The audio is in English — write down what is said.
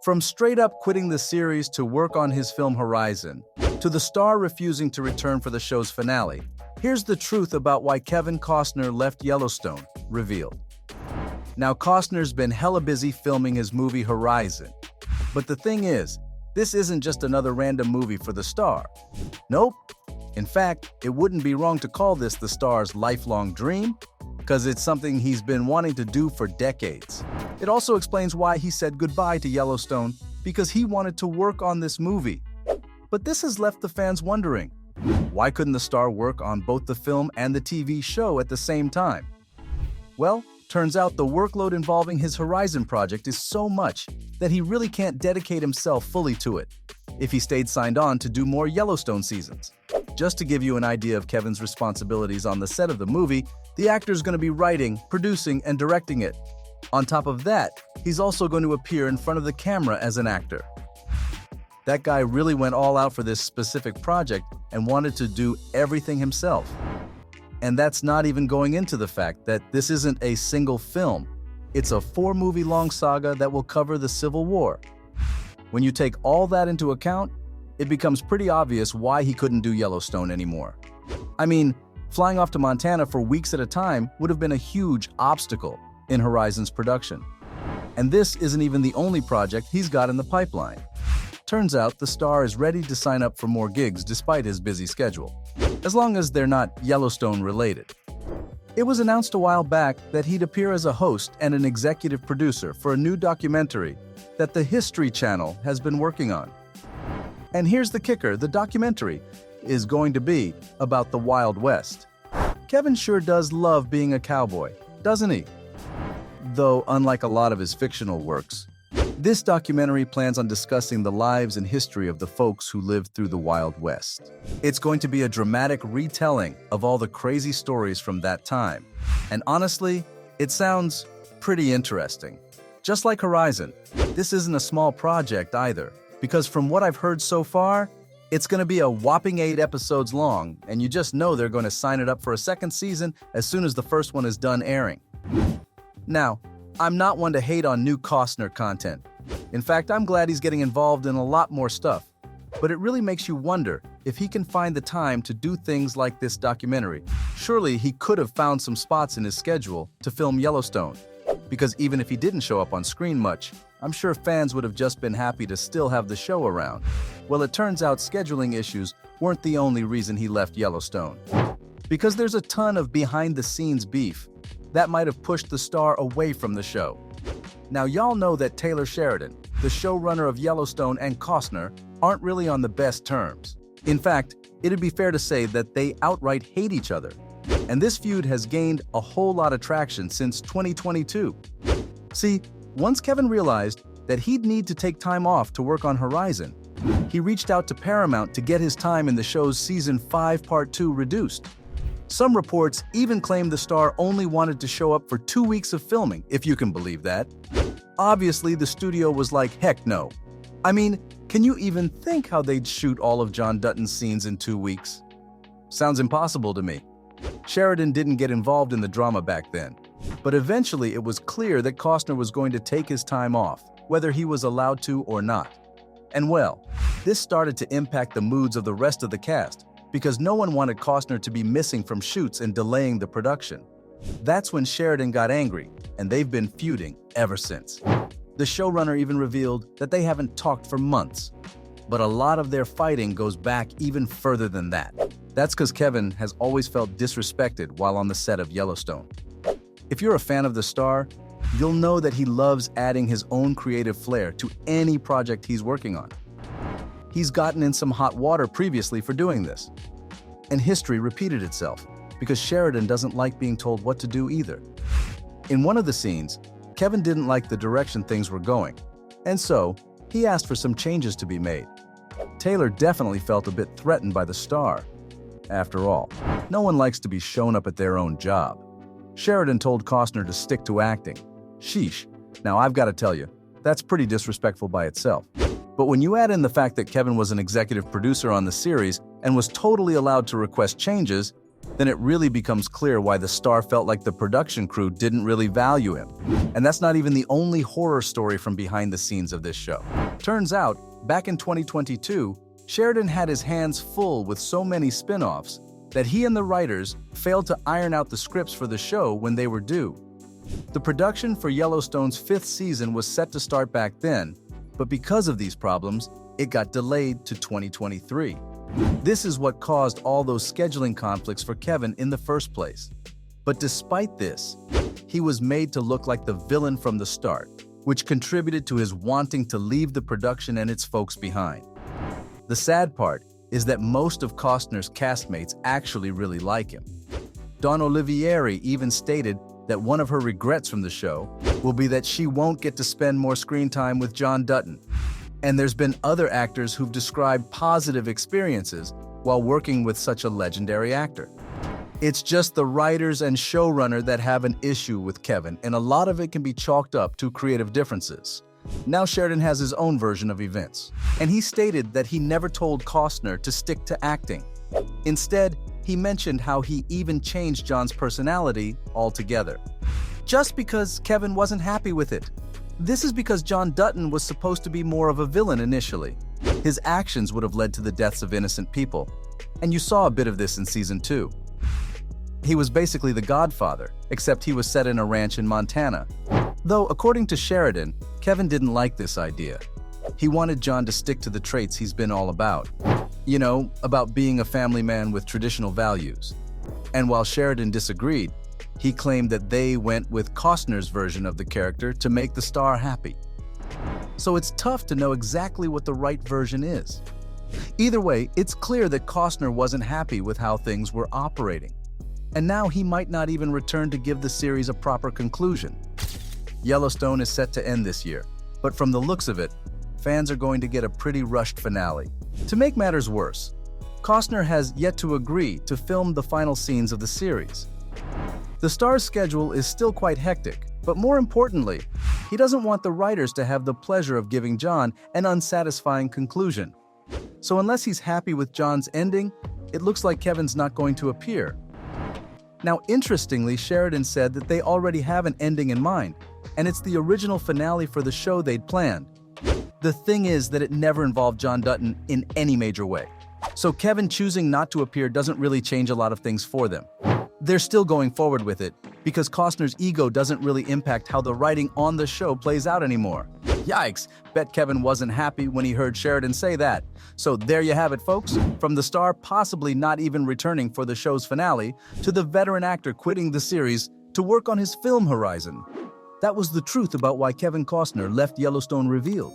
From straight-up quitting the series to work on his film Horizon, to the star refusing to return for the show's finale, here's the truth about why Kevin Costner left Yellowstone, revealed. Now, Costner's been hella busy filming his movie Horizon. But the thing is, this isn't just another random movie for the star. Nope. In fact, it wouldn't be wrong to call this the star's lifelong dream, because it's something he's been wanting to do for decades. It also explains why he said goodbye to Yellowstone, because he wanted to work on this movie. But this has left the fans wondering, why couldn't the star work on both the film and the TV show at the same time? Well, turns out the workload involving his Horizon project is so much that he really can't dedicate himself fully to it if he stayed signed on to do more Yellowstone seasons. Just to give you an idea of Kevin's responsibilities on the set of the movie, the actor's going to be writing, producing, and directing it. On top of that, he's also going to appear in front of the camera as an actor. That guy really went all out for this specific project and wanted to do everything himself. And that's not even going into the fact that this isn't a single film. It's a 4-movie-long saga that will cover the Civil War. When you take all that into account, it becomes pretty obvious why he couldn't do Yellowstone anymore. I mean, flying off to Montana for weeks at a time would have been a huge obstacle in Horizon's production. And this isn't even the only project he's got in the pipeline. Turns out the star is ready to sign up for more gigs despite his busy schedule, as long as they're not Yellowstone related. It was announced a while back that he'd appear as a host and an executive producer for a new documentary that the History Channel has been working on. And here's the kicker, the documentary is going to be about the Wild West. Kevin sure does love being a cowboy, doesn't he? Though, unlike a lot of his fictional works, this documentary plans on discussing the lives and history of the folks who lived through the Wild West. It's going to be a dramatic retelling of all the crazy stories from that time. And honestly, it sounds pretty interesting. Just like Horizon, this isn't a small project either, because from what I've heard so far, it's going to be a whopping 8 episodes long, and you just know they're going to sign it up for a second season as soon as the first one is done airing. Now, I'm not one to hate on new Costner content. In fact, I'm glad he's getting involved in a lot more stuff. But it really makes you wonder if he can find the time to do things like this documentary. Surely he could have found some spots in his schedule to film Yellowstone. Because even if he didn't show up on screen much, I'm sure fans would have just been happy to still have the show around. Well, it turns out scheduling issues weren't the only reason he left Yellowstone. Because there's a ton of behind-the-scenes beef that might have pushed the star away from the show. Now, y'all know that Taylor Sheridan, the showrunner of Yellowstone, and Costner aren't really on the best terms. In fact, it'd be fair to say that they outright hate each other. And this feud has gained a whole lot of traction since 2022. See, once Kevin realized that he'd need to take time off to work on Horizon, he reached out to Paramount to get his time in the show's Season 5 Part 2 reduced. Some reports even claim the star only wanted to show up for 2 weeks of filming, if you can believe that. Obviously, the studio was like, heck no. I mean, can you even think how they'd shoot all of John Dutton's scenes in 2 weeks? Sounds impossible to me. Sheridan didn't get involved in the drama back then, but eventually it was clear that Costner was going to take his time off, whether he was allowed to or not. And well, this started to impact the moods of the rest of the cast, because no one wanted Costner to be missing from shoots and delaying the production. That's when Sheridan got angry, and they've been feuding ever since. The showrunner even revealed that they haven't talked for months. But a lot of their fighting goes back even further than that. That's because Kevin has always felt disrespected while on the set of Yellowstone. If you're a fan of the star, you'll know that he loves adding his own creative flair to any project he's working on. He's gotten in some hot water previously for doing this. And history repeated itself, because Sheridan doesn't like being told what to do either. In one of the scenes, Kevin didn't like the direction things were going, and so he asked for some changes to be made. Taylor definitely felt a bit threatened by the star. After all, no one likes to be shown up at their own job. Sheridan told Costner to stick to acting. Sheesh. Now I've got to tell you, that's pretty disrespectful by itself. But when you add in the fact that Kevin was an executive producer on the series and was totally allowed to request changes, then it really becomes clear why the star felt like the production crew didn't really value him. And that's not even the only horror story from behind the scenes of this show. Turns out, back in 2022, Sheridan had his hands full with so many spin-offs that he and the writers failed to iron out the scripts for the show when they were due. The production for Yellowstone's 5th season was set to start back then, but because of these problems, it got delayed to 2023. This is what caused all those scheduling conflicts for Kevin in the first place. But despite this, he was made to look like the villain from the start, which contributed to his wanting to leave the production and its folks behind. The sad part is that most of Costner's castmates actually really like him. Dawn Olivieri even stated that one of her regrets from the show will be that she won't get to spend more screen time with John Dutton. And there's been other actors who've described positive experiences while working with such a legendary actor. It's just the writers and showrunner that have an issue with Kevin, and a lot of it can be chalked up to creative differences. Now Sheridan has his own version of events, and he stated that he never told Costner to stick to acting. Instead, he mentioned how he even changed John's personality altogether, just because Kevin wasn't happy with it. This is because John Dutton was supposed to be more of a villain initially. His actions would have led to the deaths of innocent people, and you saw a bit of this in season 2. He was basically the Godfather, except he was set in a ranch in Montana. Though, according to Sheridan, Kevin didn't like this idea. He wanted John to stick to the traits he's been all about. You know, about being a family man with traditional values. And while Sheridan disagreed, he claimed that they went with Costner's version of the character to make the star happy. So it's tough to know exactly what the right version is. Either way, it's clear that Costner wasn't happy with how things were operating. And now he might not even return to give the series a proper conclusion. Yellowstone is set to end this year, but from the looks of it, fans are going to get a pretty rushed finale. To make matters worse, Costner has yet to agree to film the final scenes of the series. The star's schedule is still quite hectic, but more importantly, he doesn't want the writers to have the pleasure of giving John an unsatisfying conclusion. So unless he's happy with John's ending, it looks like Kevin's not going to appear. Now, interestingly, Sheridan said that they already have an ending in mind, and it's the original finale for the show they'd planned. The thing is that it never involved John Dutton in any major way. So Kevin choosing not to appear doesn't really change a lot of things for them. They're still going forward with it, because Costner's ego doesn't really impact how the writing on the show plays out anymore. Yikes, bet Kevin wasn't happy when he heard Sheridan say that. So there you have it, folks. From the star possibly not even returning for the show's finale, to the veteran actor quitting the series to work on his film horizon. That was the truth about why Kevin Costner left Yellowstone revealed.